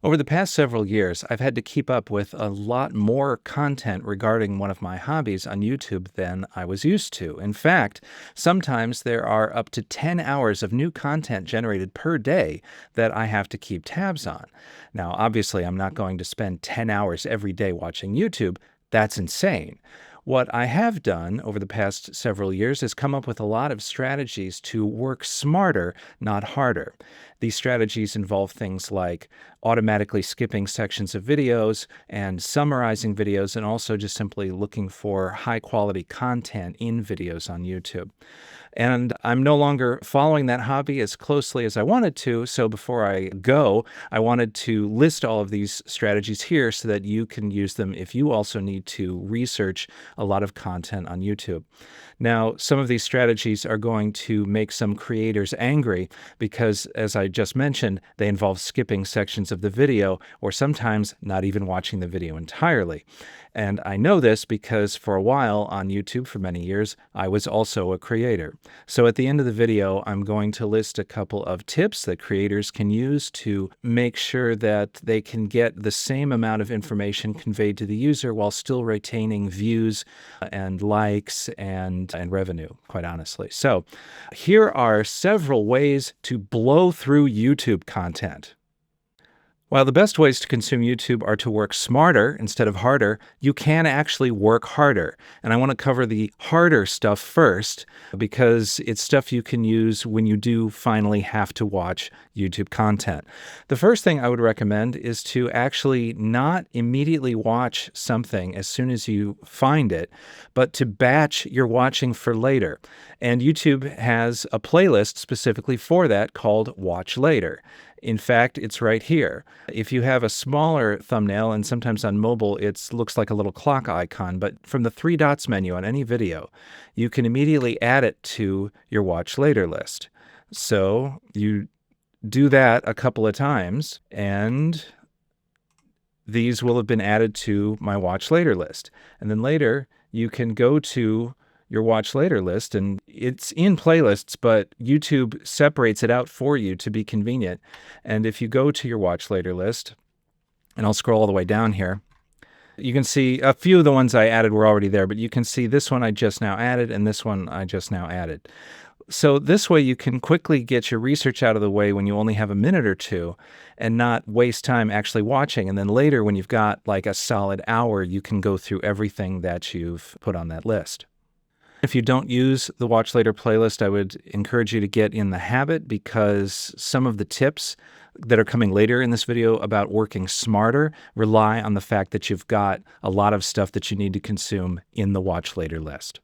Over the past several years, I've had to keep up with a lot more content regarding one of my hobbies on YouTube than I was used to. In fact, sometimes there are up to 10 hours of new content generated per day that I have to keep tabs on. Now, obviously, I'm not going to spend 10 hours every day watching YouTube. That's insane. What I have done over the past several years is come up with a lot of strategies to work smarter, not harder. These strategies involve things like automatically skipping sections of videos and summarizing videos, and also just simply looking for high quality content in videos on YouTube. And I'm no longer following that hobby as closely as I wanted to. So before I go, I wanted to list all of these strategies here so that you can use them if you also need to research a lot of content on YouTube. Now, some of these strategies are going to make some creators angry because, as I just mentioned, they involve skipping sections of the video or sometimes not even watching the video entirely. And I know this because for a while on YouTube, for many years, I was also a creator. So at the end of the video, I'm going to list a couple of tips that creators can use to make sure that they can get the same amount of information conveyed to the user while still retaining views and likes and revenue, quite honestly. So here are several ways to blow through YouTube content. While the best ways to consume YouTube are to work smarter instead of harder, you can actually work harder. And I want to cover the harder stuff first because it's stuff you can use when you do finally have to watch YouTube content. The first thing I would recommend is to actually not immediately watch something as soon as you find it, but to batch your watching for later. And YouTube has a playlist specifically for that called Watch Later. In fact, it's right here. If you have a smaller thumbnail, and sometimes on mobile it looks like a little clock icon, but from the three dots menu on any video, you can immediately add it to your Watch Later list. So you do that a couple of times, and these will have been added to my Watch Later list. And then later, you can go to your Watch Later list, and it's in playlists, but YouTube separates it out for you to be convenient. And if you go to your Watch Later list, and I'll scroll all the way down here, you can see a few of the ones I added were already there, but you can see this one I just now added and this one I just now added. So this way you can quickly get your research out of the way when you only have a minute or two and not waste time actually watching. And then later when you've got like a solid hour, you can go through everything that you've put on that list. If you don't use the Watch Later playlist, I would encourage you to get in the habit because some of the tips that are coming later in this video about working smarter rely on the fact that you've got a lot of stuff that you need to consume in the Watch Later list.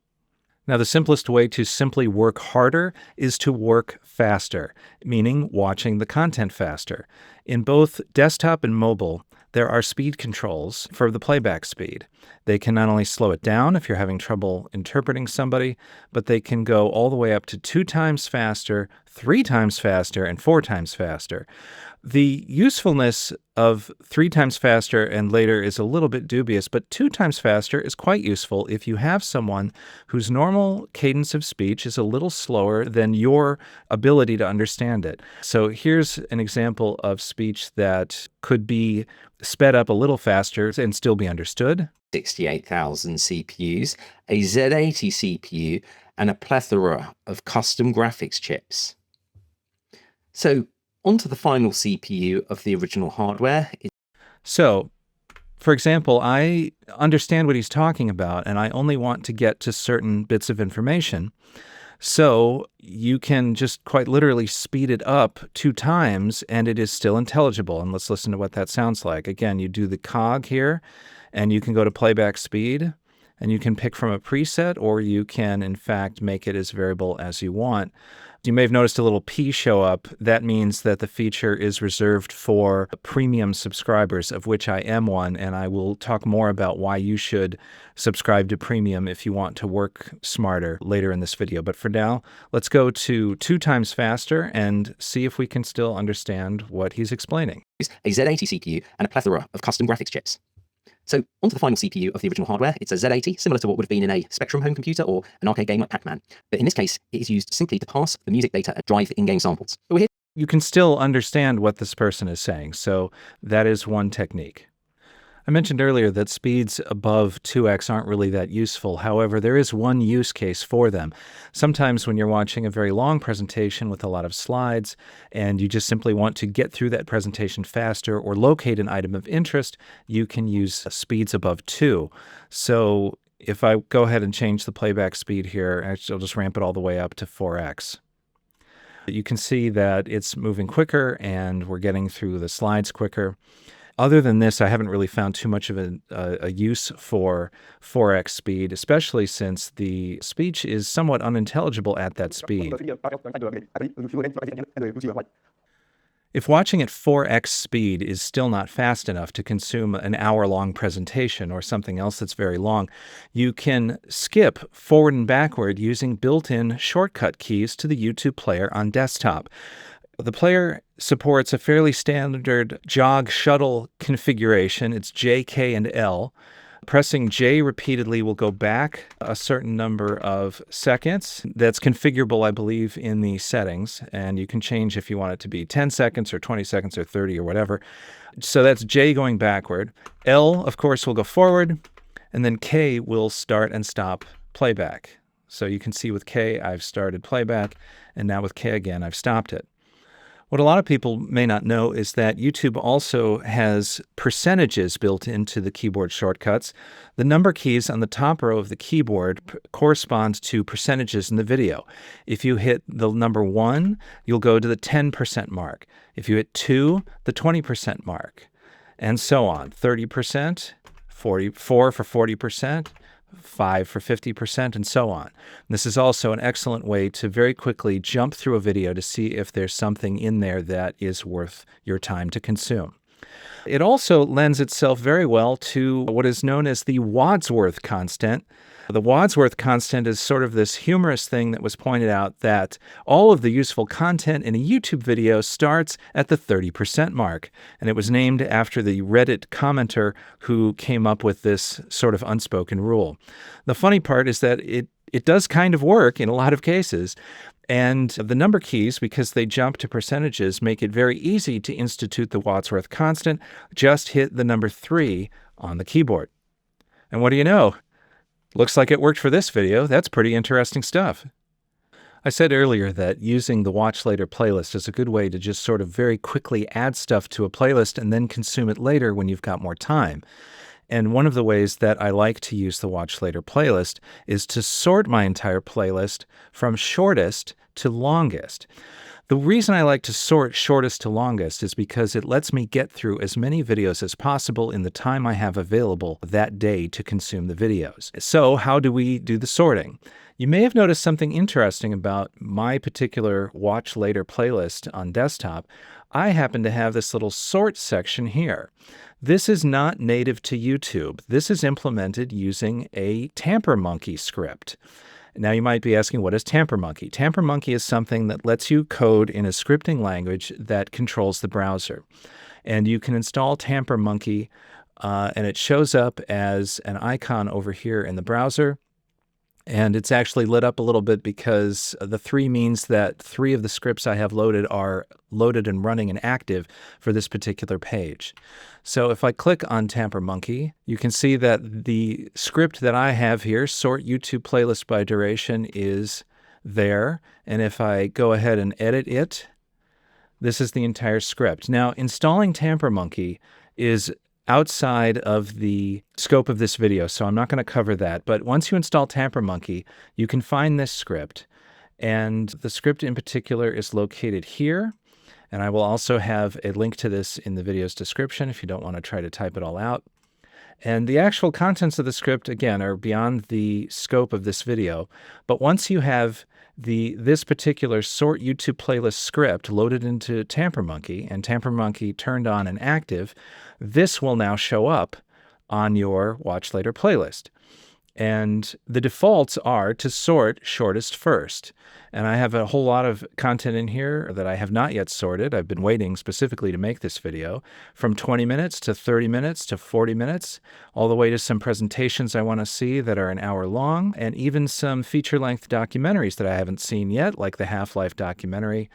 Now, the simplest way to simply work harder is to work faster, meaning watching the content faster. In both desktop and mobile, there are speed controls for the playback speed. They can not only slow it down if you're having trouble interpreting somebody, but they can go all the way up to 2 times faster, 3 times faster, and 4 times faster. The usefulness of 3 times faster and later is a little bit dubious, but 2 times faster is quite useful if you have someone whose normal cadence of speech is a little slower than your ability to understand it. So here's an example of speech that could be sped up a little faster and still be understood. 68,000 CPUs, a Z80 CPU, and a plethora of custom graphics chips. So, onto the final CPU of the original hardware. So, for example, I understand what he's talking about, and I only want to get to certain bits of information. So you can just quite literally speed it up 2 times, and it is still intelligible. And let's listen to what that sounds like. Again, you do the cog here, and you can go to playback speed, and you can pick from a preset, or you can, in fact, make it as variable as you want. You may have noticed a little P show up. That means that the feature is reserved for premium subscribers, of which I am one, and I will talk more about why you should subscribe to premium if you want to work smarter later in this video. But for now, let's go to 2 times faster and see if we can still understand what he's explaining. A Z80 CPU and a plethora of custom graphics chips. So, onto the final CPU of the original hardware. It's a Z80, similar to what would have been in a Spectrum home computer or an arcade game like Pac-Man. But in this case, it is used simply to pass the music data and drive in-game samples. So we're here you can still understand what this person is saying. So that is one technique. I mentioned earlier that speeds above 2x aren't really that useful. However, there is one use case for them. Sometimes when you're watching a very long presentation with a lot of slides and you just simply want to get through that presentation faster or locate an item of interest, you can use speeds above 2. So if I go ahead and change the playback speed here, actually I'll just ramp it all the way up to 4x. You can see that it's moving quicker and we're getting through the slides quicker. Other than this, I haven't really found too much of a use for 4x speed, especially since the speech is somewhat unintelligible at that speed. If watching at 4x speed is still not fast enough to consume an hour-long presentation or something else that's very long, you can skip forward and backward using built-in shortcut keys to the YouTube player on desktop. The player supports a fairly standard jog shuttle configuration. It's J, K, and L. Pressing J repeatedly will go back a certain number of seconds. That's configurable, I believe, in the settings, and you can change if you want it to be 10 seconds or 20 seconds or 30 or whatever. So that's J going backward. L, of course, will go forward, and then K will start and stop playback. So you can see with K, I've started playback, and now with K again, I've stopped it. What a lot of people may not know is that YouTube also has percentages built into the keyboard shortcuts. The number keys on the top row of the keyboard correspond to percentages in the video. If you hit the number 1, you'll go to the 10% mark. If you hit 2, the 20% mark, and so on. 30%, 4 for 40%. 5 for 50%, and so on. This is also an excellent way to very quickly jump through a video to see if there's something in there that is worth your time to consume. It also lends itself very well to what is known as the Wadsworth Constant. The Wadsworth Constant is sort of this humorous thing that was pointed out that all of the useful content in a YouTube video starts at the 30% mark. And it was named after the Reddit commenter who came up with this sort of unspoken rule. The funny part is that it does kind of work in a lot of cases. And the number keys, because they jump to percentages, make it very easy to institute the Wadsworth Constant. Just hit the number 3 on the keyboard. And what do you know? Looks like it worked for this video. That's pretty interesting stuff. I said earlier that using the Watch Later playlist is a good way to just sort of very quickly add stuff to a playlist and then consume it later when you've got more time. And one of the ways that I like to use the Watch Later playlist is to sort my entire playlist from shortest to longest. The reason I like to sort shortest to longest is because it lets me get through as many videos as possible in the time I have available that day to consume the videos. So how do we do the sorting? You may have noticed something interesting about my particular Watch Later playlist on desktop. I happen to have this little sort section here. This is not native to YouTube. This is implemented using a TamperMonkey script. Now you might be asking, what is TamperMonkey? TamperMonkey is something that lets you code in a scripting language that controls the browser. And you can install TamperMonkey, and it shows up as an icon over here in the browser. And it's actually lit up a little bit because the 3 means that 3 of the scripts I have loaded are loaded and running and active for this particular page. So if I click on TamperMonkey, you can see that the script that I have here, sort YouTube playlist by duration, is there. And if I go ahead and edit it, this is the entire script. Now, installing TamperMonkey is outside of the scope of this video, so I'm not going to cover that. But once you install TamperMonkey, you can find this script. And the script in particular is located here. And I will also have a link to this in the video's description if you don't want to try to type it all out. And the actual contents of the script, again, are beyond the scope of this video. But once you have this particular sort YouTube playlist script loaded into TamperMonkey and TamperMonkey turned on and active, this will now show up on your Watch Later playlist. And the defaults are to sort shortest first. And I have a whole lot of content in here that I have not yet sorted. I've been waiting specifically to make this video, from 20 minutes to 30 minutes to 40 minutes, all the way to some presentations I want to see that are an hour long, and even some feature-length documentaries that I haven't seen yet, like the Half-Life documentary.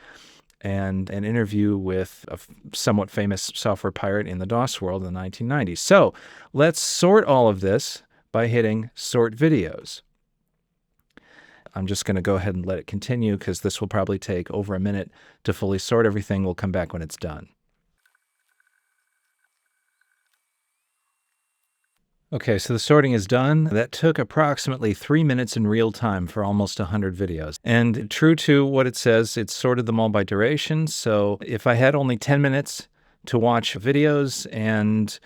and an interview with a somewhat famous software pirate in the DOS world in the 1990s. So let's sort all of this by hitting Sort Videos. I'm just going to go ahead and let it continue because this will probably take over a minute to fully sort everything. We'll come back when it's done. Okay, so the sorting is done. That took approximately 3 minutes in real time for almost 100 videos. And true to what it says, it sorted them all by duration. So if I had only 10 minutes to watch videos and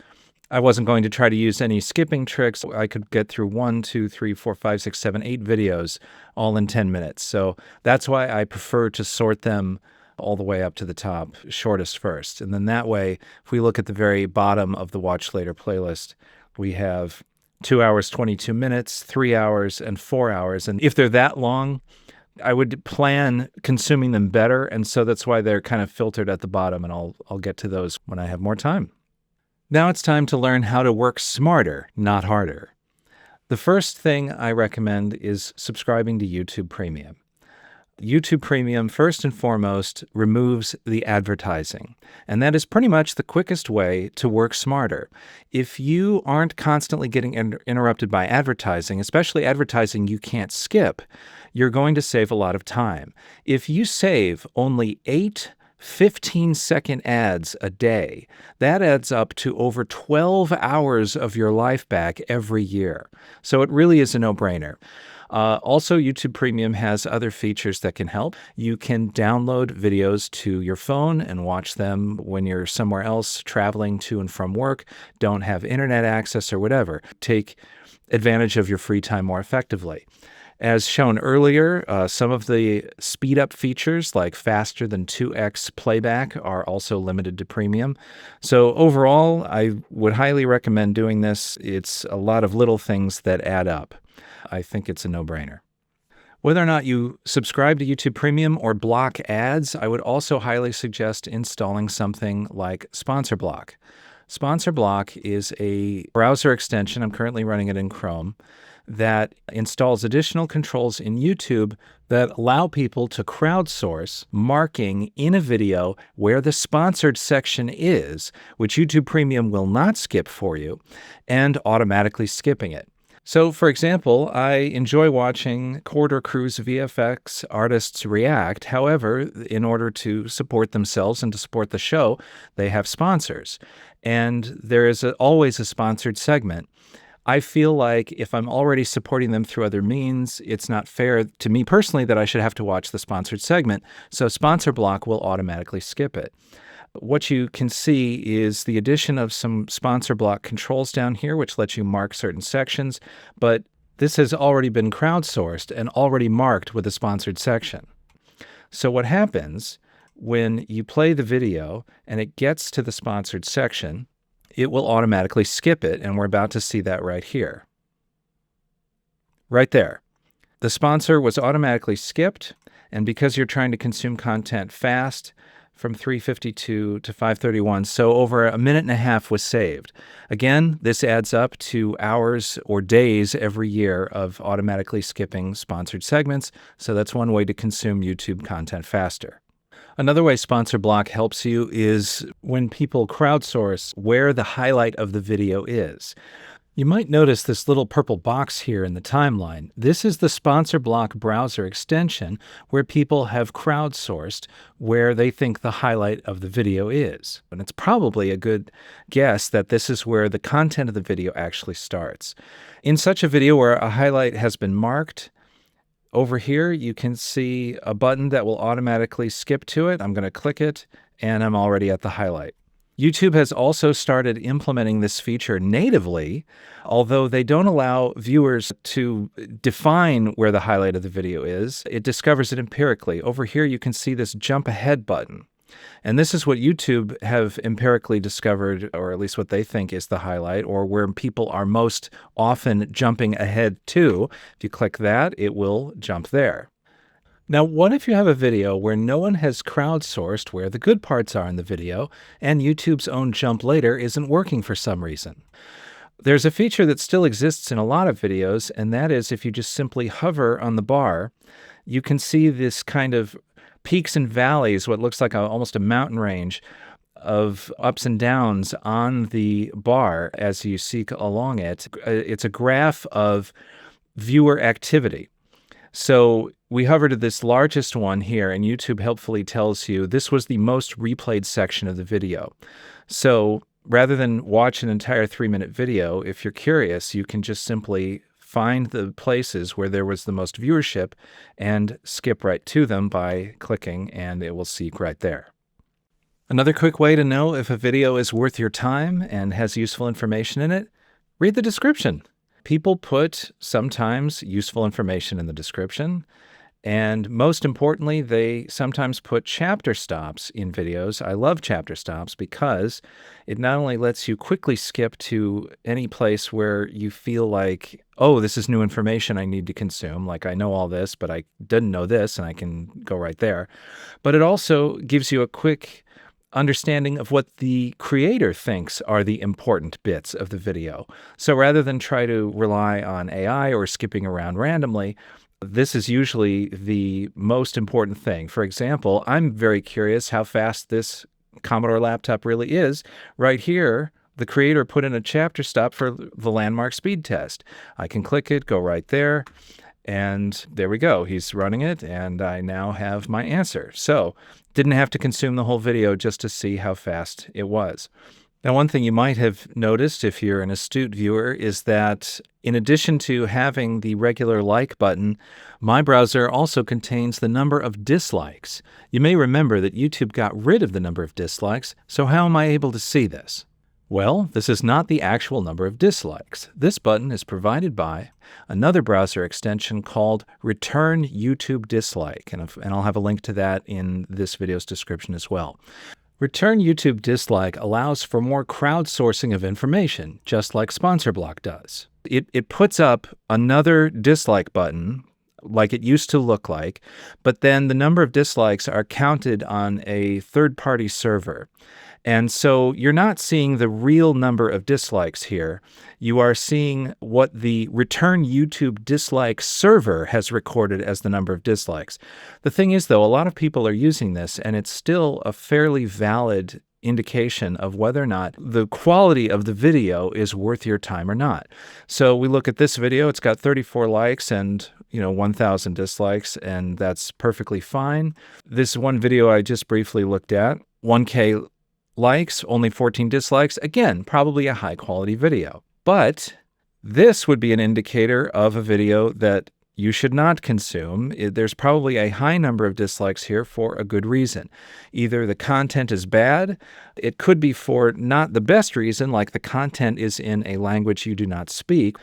I wasn't going to try to use any skipping tricks, I could get through 1, 2, 3, 4, 5, 6, 7, 8 videos all in 10 minutes. So that's why I prefer to sort them all the way up to the top, shortest first. And then that way, if we look at the very bottom of the Watch Later playlist, we have 2 hours, 22 minutes, 3 hours, and 4 hours. And if they're that long, I would plan consuming them better. And so that's why they're kind of filtered at the bottom. And I'll get to those when I have more time. Now it's time to learn how to work smarter, not harder. The first thing I recommend is subscribing to YouTube Premium. YouTube Premium, first and foremost, removes the advertising. And that is pretty much the quickest way to work smarter. If you aren't constantly getting interrupted by advertising, especially advertising you can't skip, you're going to save a lot of time. If you save only 8 15-second ads a day, that adds up to over 12 hours of your life back every year. So it really is a no-brainer. Also, YouTube Premium has other features that can help. You can download videos to your phone and watch them when you're somewhere else, traveling to and from work, don't have internet access or whatever. Take advantage of your free time more effectively. As shown earlier, some of the speed-up features like faster than 2x playback are also limited to Premium. So overall, I would highly recommend doing this. It's a lot of little things that add up. I think it's a no-brainer. Whether or not you subscribe to YouTube Premium or block ads, I would also highly suggest installing something like Sponsor Block. Sponsor Block is a browser extension, I'm currently running it in Chrome, that installs additional controls in YouTube that allow people to crowdsource marking in a video where the sponsored section is, which YouTube Premium will not skip for you, and automatically skipping it. So, for example, I enjoy watching Corridor Crew's VFX artists react. However, in order to support themselves and to support the show, they have sponsors. And there is always a sponsored segment. I feel like if I'm already supporting them through other means, it's not fair to me personally that I should have to watch the sponsored segment. So Sponsor Block will automatically skip it. What you can see is the addition of some Sponsor Block controls down here, which lets you mark certain sections, but this has already been crowdsourced and already marked with a sponsored section. So what happens when you play the video and it gets to the sponsored section, it will automatically skip it, and we're about to see that right here. Right there. The sponsor was automatically skipped, and because you're trying to consume content fast, from 3:52 to 5:31, so over a minute and a half was saved. Again, this adds up to hours or days every year of automatically skipping sponsored segments, so that's one way to consume YouTube content faster. Another way Sponsor Block helps you is when people crowdsource where the highlight of the video is. You might notice this little purple box here in the timeline. This is the Sponsor Block browser extension where people have crowdsourced where they think the highlight of the video is. And it's probably a good guess that this is where the content of the video actually starts. In such a video where a highlight has been marked, over here you can see a button that will automatically skip to it. I'm going to click it, and I'm already at the highlight. YouTube has also started implementing this feature natively, although they don't allow viewers to define where the highlight of the video is. It discovers it empirically. Over here, you can see this jump ahead button. And this is what YouTube have empirically discovered, or at least what they think is the highlight, or where people are most often jumping ahead to. If you click that, it will jump there. Now, what if you have a video where no one has crowdsourced where the good parts are in the video, and YouTube's own jump later isn't working for some reason? There's a feature that still exists in a lot of videos, and that is if you just simply hover on the bar, you can see this kind of peaks and valleys, what looks like almost a mountain range of ups and downs on the bar as you seek along it. It's a graph of viewer activity. So we hover to this largest one here, and YouTube helpfully tells you this was the most replayed section of the video. So rather than watch an entire 3-minute video, if you're curious, you can just simply find the places where there was the most viewership and skip right to them by clicking, and it will seek right there. Another quick way to know if a video is worth your time and has useful information in it, read the description. People put sometimes useful information in the description, and most importantly, they sometimes put chapter stops in videos. I love chapter stops because it not only lets you quickly skip to any place where you feel like, oh, this is new information I need to consume, like I know all this, but I didn't know this, and I can go right there. But it also gives you a quick understanding of what the creator thinks are the important bits of the video. So rather than try to rely on AI or skipping around randomly, this is usually the most important thing. For example, I'm very curious how fast this Commodore laptop really is. Right here, the creator put in a chapter stop for the landmark speed test. I can click it, go right there, and there we go. He's running it, and I now have my answer. So didn't have to consume the whole video just to see how fast it was. Now, one thing you might have noticed if you're an astute viewer is that in addition to having the regular like button, my browser also contains the number of dislikes. You may remember that YouTube got rid of the number of dislikes, so how am I able to see this? Well, this is not the actual number of dislikes. This button is provided by another browser extension called Return YouTube Dislike, and I'll have a link to that in this video's description as well. Return YouTube Dislike allows for more crowdsourcing of information, just like Sponsor Block does. It puts up another dislike button like it used to look like, but then the number of dislikes are counted on a third-party server. And so you're not seeing the real number of dislikes here. You are seeing what the Return YouTube Dislike server has recorded as the number of dislikes. The thing is, though, a lot of people are using this, and it's still a fairly valid indication of whether or not the quality of the video is worth your time or not. So we look at this video, it's got 34 likes and 1,000 dislikes, and that's perfectly fine. This one video I just briefly looked at, 1K likes, only 14 dislikes. Again, probably a high quality video. But this would be an indicator of a video that you should not consume. There's probably a high number of dislikes here for a good reason. Either the content is bad, it could be for not the best reason, like the content is in a language you do not speak,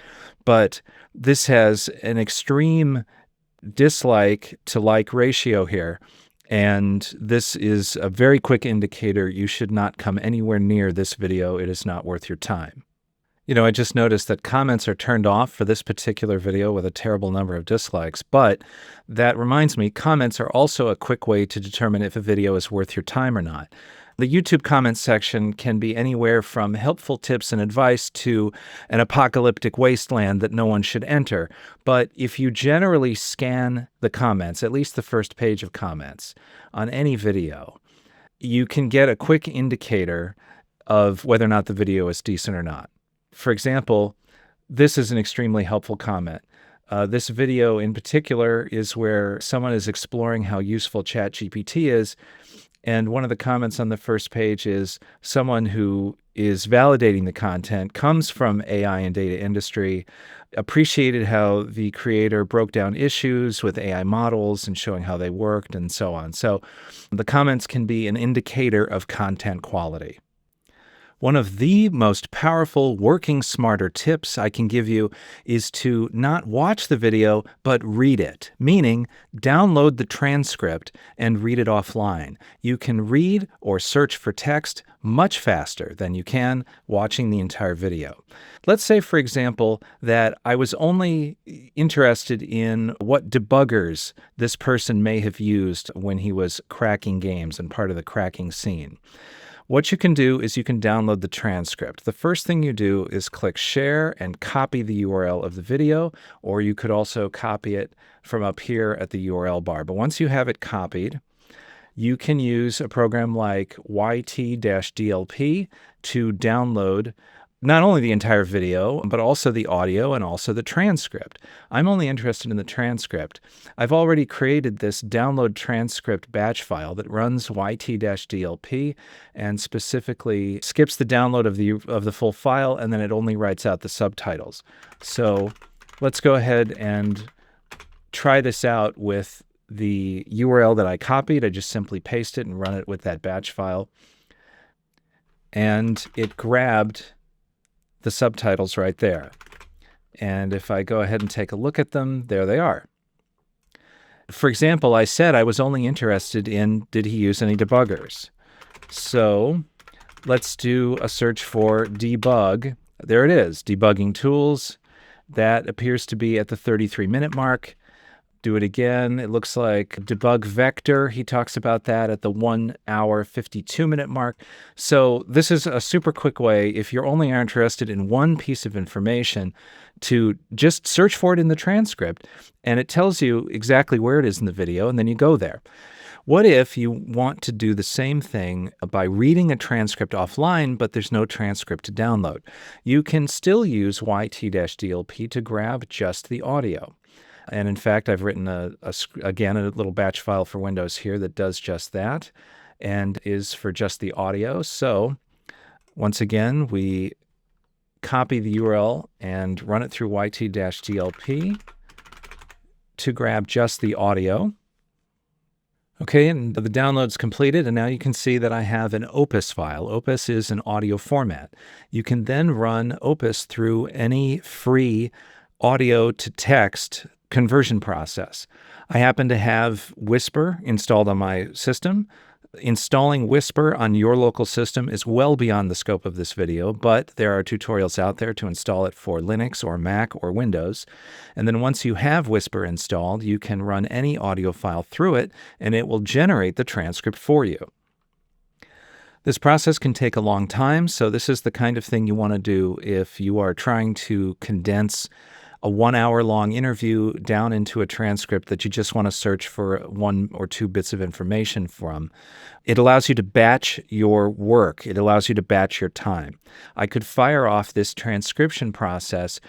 but this has an extreme dislike to like ratio here. And this is a very quick indicator you should not come anywhere near this video. It is not worth your time. I just noticed that comments are turned off for this particular video with a terrible number of dislikes, but that reminds me, comments are also a quick way to determine if a video is worth your time or not. The YouTube comments section can be anywhere from helpful tips and advice to an apocalyptic wasteland that no one should enter. But if you generally scan the comments, at least the first page of comments on any video, you can get a quick indicator of whether or not the video is decent or not. For example, this is an extremely helpful comment. This video in particular is where someone is exploring how useful ChatGPT is. And one of the comments on the first page is someone who is validating the content, comes from AI and data industry, appreciated how the creator broke down issues with AI models and showing how they worked and so on. So the comments can be an indicator of content quality. One of the most powerful working smarter tips I can give you is to not watch the video, but read it, meaning download the transcript and read it offline. You can read or search for text much faster than you can watching the entire video. Let's say, for example, that I was only interested in what debuggers this person may have used when he was cracking games and part of the cracking scene. What you can do is you can download the transcript. The first thing you do is click share and copy the URL of the video, or you could also copy it from up here at the URL bar. But once you have it copied, you can use a program like YT-DLP to download not only the entire video, but also the audio and also the transcript. I'm only interested in the transcript. I've already created this download transcript batch file that runs YT-DLP and specifically skips the download of the full file, and then it only writes out the subtitles. So let's go ahead and try this out with the URL that I copied. I just simply paste it and run it with that batch file. And it grabbed the subtitles right there. And if I go ahead and take a look at them, there they are. For example, I said I was only interested in, did he use any debuggers? So let's do a search for debug. There it is, debugging tools. That appears to be at the 33-minute mark. Do it again. It looks like debug vector. He talks about that at the 1 hour, 52-minute mark. So this is a super quick way, if you're only interested in one piece of information, to just search for it in the transcript, and it tells you exactly where it is in the video, and then you go there. What if you want to do the same thing by reading a transcript offline, but there's no transcript to download? You can still use YT-DLP to grab just the audio. And in fact, I've written, again, a little batch file for Windows here that does just that and is for just the audio. So once again, we copy the URL and run it through YT-DLP to grab just the audio. Okay, and the download's completed, and now you can see that I have an Opus file. Opus is an audio format. You can then run Opus through any free audio to text conversion process. I happen to have Whisper installed on my system. Installing Whisper on your local system is well beyond the scope of this video, but there are tutorials out there to install it for Linux or Mac or Windows. And then once you have Whisper installed, you can run any audio file through it, and it will generate the transcript for you. This process can take a long time, so this is the kind of thing you want to do if you are trying to condense a 1 hour long interview down into a transcript that you just want to search for 1 or 2 bits of information from. It allows you to batch your work. It allows you to batch your time. I could fire off this transcription process,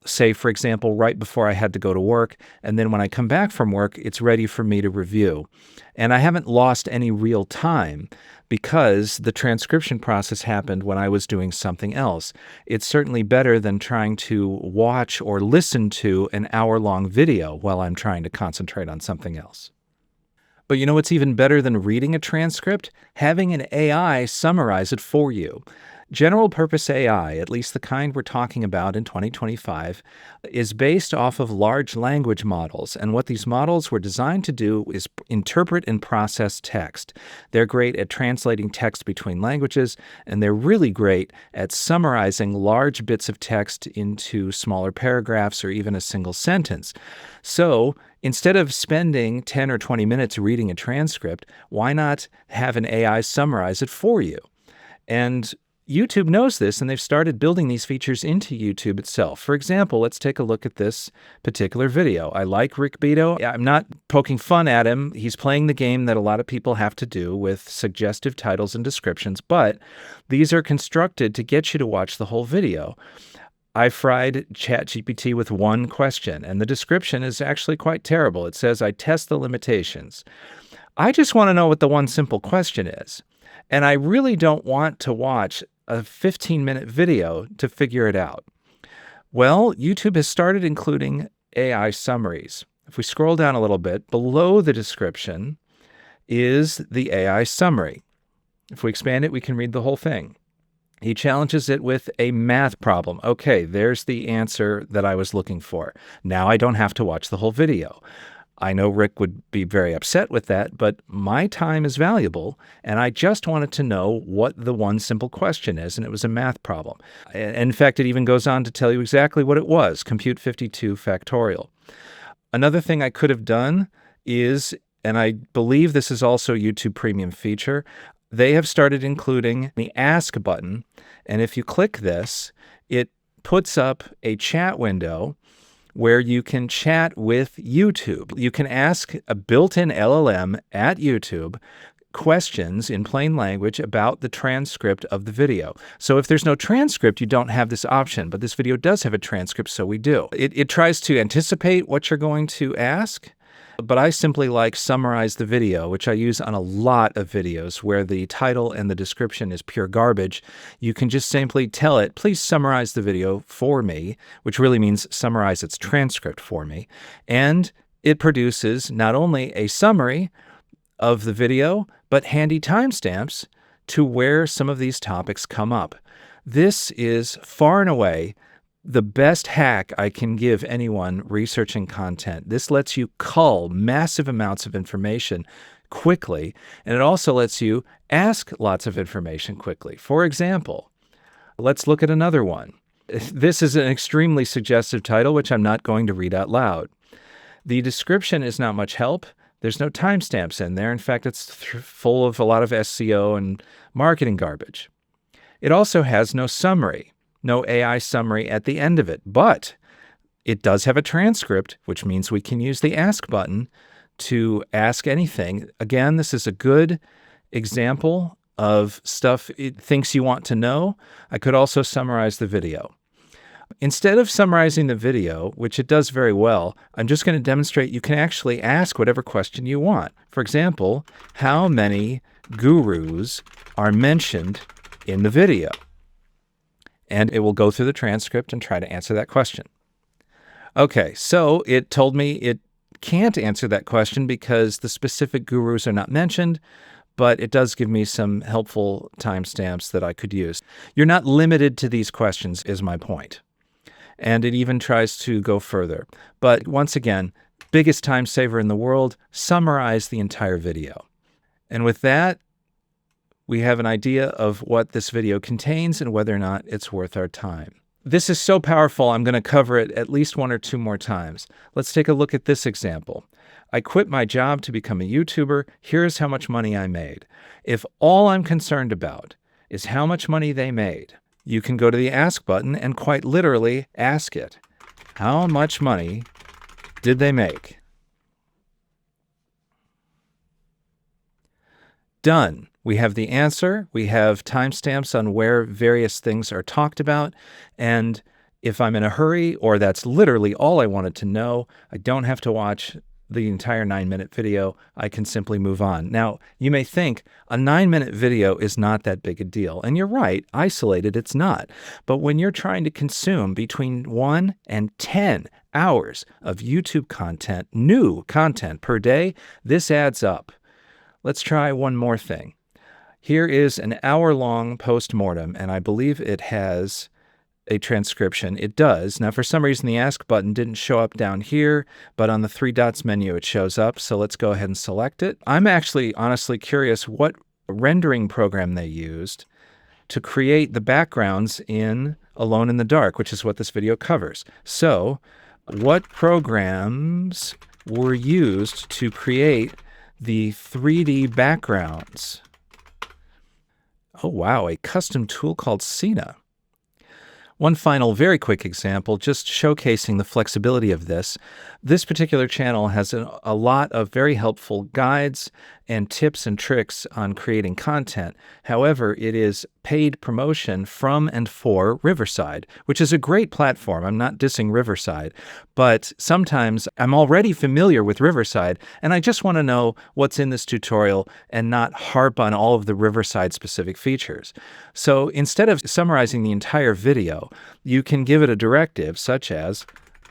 say, for example, right before I had to go to work, and then when I come back from work, it's ready for me to review. And I haven't lost any real time because the transcription process happened when I was doing something else. It's certainly better than trying to watch or listen to an hour-long video while I'm trying to concentrate on something else. But you know what's even better than reading a transcript? Having an AI summarize it for you. General purpose AI, at least the kind we're talking about in 2025, is based off of large language models. And what these models were designed to do is interpret and process text. They're great at translating text between languages, and they're really great at summarizing large bits of text into smaller paragraphs or even a single sentence. So instead of spending 10 or 20 minutes reading a transcript, why not have an AI summarize it for you? And YouTube knows this, and they've started building these features into YouTube itself. For example, let's take a look at this particular video. I like Rick Beato. I'm not poking fun at him. He's playing the game that a lot of people have to do with suggestive titles and descriptions, but these are constructed to get you to watch the whole video. I fried ChatGPT with one question, and the description is actually quite terrible. It says, I test the limitations. I just want to know what the one simple question is. And I really don't want to watch a 15-minute video to figure it out. Well, YouTube has started including AI summaries. If we scroll down a little bit, below the description is the AI summary. If we expand it, we can read the whole thing. He challenges it with a math problem. Okay, there's the answer that I was looking for. Now I don't have to watch the whole video. I know Rick would be very upset with that, but my time is valuable, and I just wanted to know what the one simple question is, and it was a math problem. In fact, it even goes on to tell you exactly what it was, compute 52 factorial. Another thing I could have done is, and I believe this is also a YouTube Premium feature, they have started including the Ask button, and if you click this, it puts up a chat window where you can chat with YouTube. You can ask a built-in LLM at YouTube questions in plain language about the transcript of the video. So if there's no transcript, you don't have this option, but this video does have a transcript, so we do. It tries to anticipate what you're going to ask, but I simply like summarize the video, which I use on a lot of videos where the title and the description is pure garbage. You can just simply tell it, please summarize the video for me, which really means summarize its transcript for me. And it produces not only a summary of the video, but handy timestamps to where some of these topics come up. This is far and away the best hack I can give anyone researching content. This lets you cull massive amounts of information quickly, and it also lets you ask lots of information quickly. For example, let's look at another one. This is an extremely suggestive title, which I'm not going to read out loud. The description is not much help. There's no timestamps in there. In fact, it's full of a lot of SEO and marketing garbage. It also has no summary, no AI summary at the end of it, but it does have a transcript, which means we can use the ask button to ask anything. Again, this is a good example of stuff it thinks you want to know. I could also summarize the video. Instead of summarizing the video, which it does very well, I'm just going to demonstrate you can actually ask whatever question you want. For example, how many gurus are mentioned in the video? And it will go through the transcript and try to answer that question. Okay, so it told me it can't answer that question because the specific gurus are not mentioned, but it does give me some helpful timestamps that I could use. You're not limited to these questions, is my point. And it even tries to go further. But once again, biggest time saver in the world, summarize the entire video. And with that, we have an idea of what this video contains and whether or not it's worth our time. This is so powerful, I'm going to cover it at least one or two more times. Let's take a look at this example. I quit my job to become a YouTuber. Here's how much money I made. If all I'm concerned about is how much money they made, you can go to the ask button and quite literally ask it, how much money did they make? Done. We have the answer. We have timestamps on where various things are talked about. And if I'm in a hurry, or that's literally all I wanted to know, I don't have to watch the entire 9-minute video. I can simply move on. Now, you may think a 9-minute video is not that big a deal. And you're right, isolated, it's not. But when you're trying to consume between 1 and 10 hours of YouTube content, new content per day, this adds up. Let's try one more thing. Here is an hour-long post-mortem, and I believe it has a transcription. It does. Now, for some reason, the ask button didn't show up down here, but on the 3 dots menu, it shows up. So let's go ahead and select it. I'm actually honestly curious what rendering program they used to create the backgrounds in Alone in the Dark, which is what this video covers. So what programs were used to create the 3D backgrounds? Oh, wow, a custom tool called Cena. One final very quick example, just showcasing the flexibility of this. This particular channel has a lot of very helpful guides and tips and tricks on creating content. However, it is paid promotion from and for Riverside, which is a great platform. I'm not dissing Riverside, but sometimes I'm already familiar with Riverside and I just want to know what's in this tutorial and not harp on all of the Riverside specific features. So instead of summarizing the entire video, you can give it a directive such as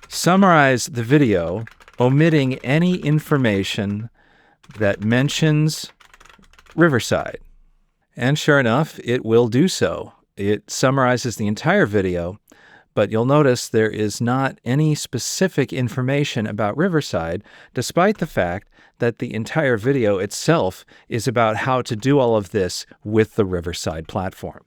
summarize the video, omitting any information that mentions Riverside. And sure enough, it will do so. It summarizes the entire video, but you'll notice there is not any specific information about Riverside, despite the fact that the entire video itself is about how to do all of this with the Riverside platform.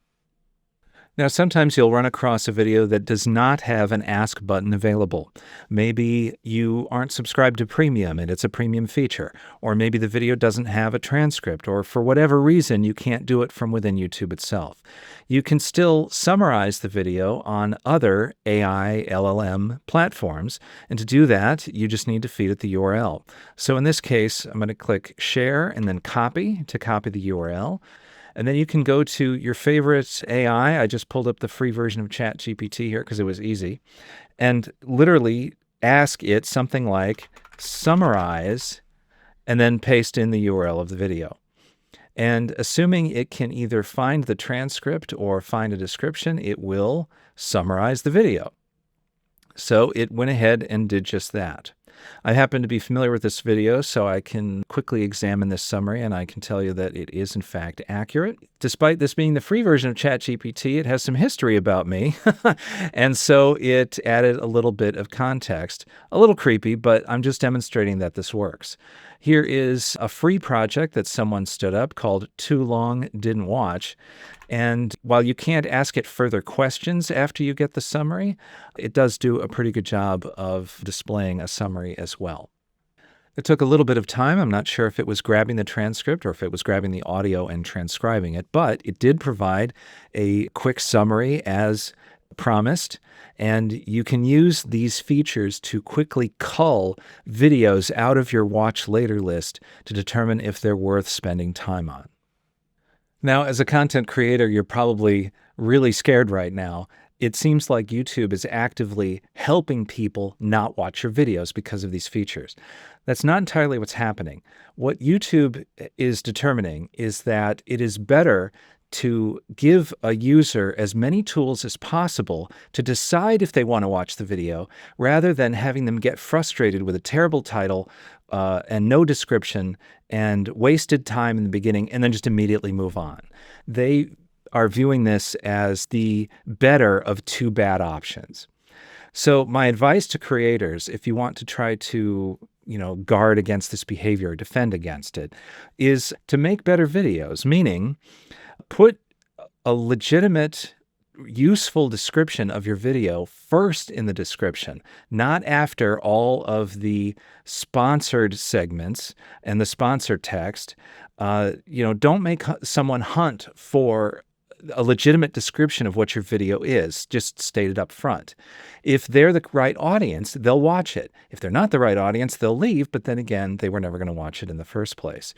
Now, sometimes you'll run across a video that does not have an ask button available. Maybe you aren't subscribed to premium and it's a premium feature, or maybe the video doesn't have a transcript, or for whatever reason, you can't do it from within YouTube itself. You can still summarize the video on other AI LLM platforms, and to do that, you just need to feed it the URL. So in this case, I'm going to click Share and then Copy to copy the URL. And then you can go to your favorite AI. I just pulled up the free version of ChatGPT here because it was easy. And literally ask it something like summarize and then paste in the URL of the video. And assuming it can either find the transcript or find a description, it will summarize the video. So it went ahead and did just that. I happen to be familiar with this video, so I can quickly examine this summary, and I can tell you that it is, in fact, accurate. Despite this being the free version of ChatGPT, it has some history about me, and so it added a little bit of context. A little creepy, but I'm just demonstrating that this works. Here is a free project that someone stood up called Too Long Didn't Watch. And while you can't ask it further questions after you get the summary, it does do a pretty good job of displaying a summary as well. It took a little bit of time. I'm not sure if it was grabbing the transcript or if it was grabbing the audio and transcribing it, but it did provide a quick summary as promised. And you can use these features to quickly cull videos out of your watch later list to determine if they're worth spending time on. Now, as a content creator, you're probably really scared right now. It seems like YouTube is actively helping people not watch your videos because of these features. That's not entirely what's happening. What YouTube is determining is that it is better to give a user as many tools as possible to decide if they want to watch the video, rather than having them get frustrated with a terrible title and no description and wasted time in the beginning and then just immediately move on. They are viewing this as the better of two bad options. So my advice to creators, if you want to try to guard against this behavior or defend against it, is to make better videos, meaning put a legitimate, useful description of your video first in the description, not after all of the sponsored segments and the sponsored text. Don't make someone hunt for a legitimate description of what your video is, just state it up front. If they're the right audience, they'll watch it. If they're not the right audience, they'll leave, but then again, they were never going to watch it in the first place.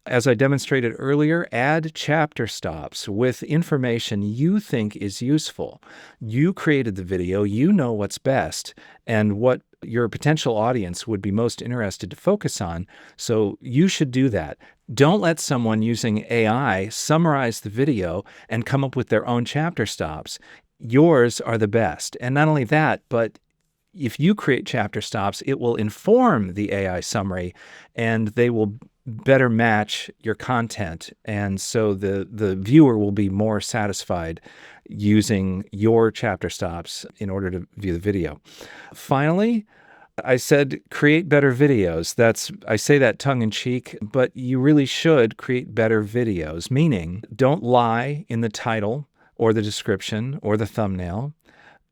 As I demonstrated earlier, add chapter stops with information you think is useful. You created the video, you know what's best and what your potential audience would be most interested to focus on, so you should do that. Don't let someone using AI summarize the video and come up with their own chapter stops. Yours are the best. And not only that, but if you create chapter stops, it will inform the AI summary and they will better match your content. And so the viewer will be more satisfied using your chapter stops in order to view the video. Finally, I said create better videos. I say that tongue in cheek, but you really should create better videos, meaning don't lie in the title or the description or the thumbnail.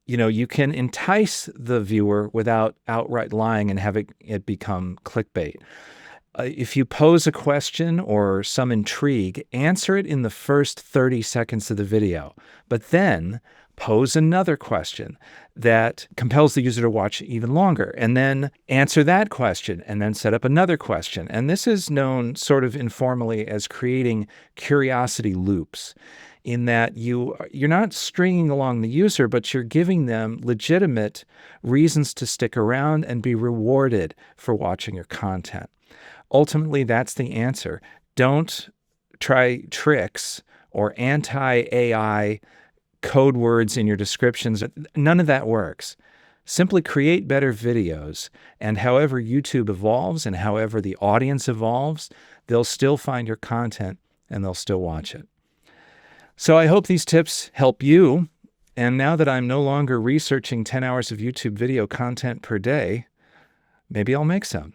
You can entice the viewer without outright lying and having it become clickbait. If you pose a question or some intrigue, answer it in the first 30 seconds of the video, but then pose another question that compels the user to watch even longer, and then answer that question, and then set up another question. And this is known sort of informally as creating curiosity loops, in that you're not stringing along the user, but you're giving them legitimate reasons to stick around and be rewarded for watching your content. Ultimately, that's the answer. Don't try tricks or anti-AI code words in your descriptions. None of that works. Simply create better videos, and however YouTube evolves and however the audience evolves, they'll still find your content and they'll still watch it. So I hope these tips help you. And now that I'm no longer researching 10 hours of YouTube video content per day, maybe I'll make some.